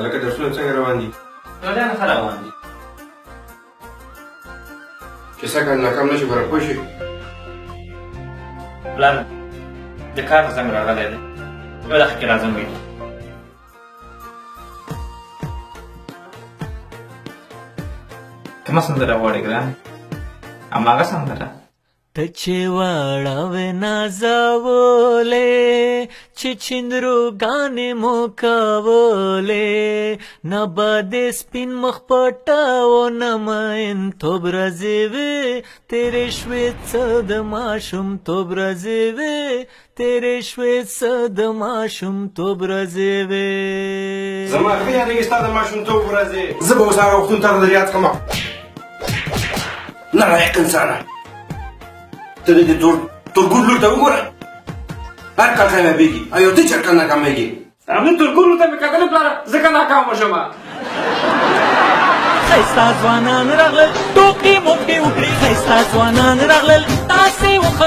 هلکه درسونه څنګه روان دي؟ ټولانه ښه روان دي. چې سږ کال ناکام نه شي بره پوه شي. پلار د کار زنګ راغلی دی، یو دقیقه کې راځم ویل. کومه سندره غواړې ګران؟ هماغه سندره ته چې واړه نازولې چې چندروګانې مو کولې نه به د سپین مخ پټاو نه مینتوب ورځې وې تېرې شوې څه د ماشومتوب ورځې وې تېرې شوې څه د ماشومتوب ورځې وې. زما ښه یادېږي ستا د ماشومتوب ورځې. زه به اوس هغه وختونو ته در یاد کړم. نالایق انسانه، ته د دې ترګور لور ته وګوره، هر کال کامیابېږي او یو ته چېرته ناکامېږي. همدې ترګور لور ته مې کتلې پلاره، ځکه ناکامه شومه. ښایسته ځوانان راغلل ټوکې موکې وکړې ښایسته ځوانان راغلل تاسې وخندل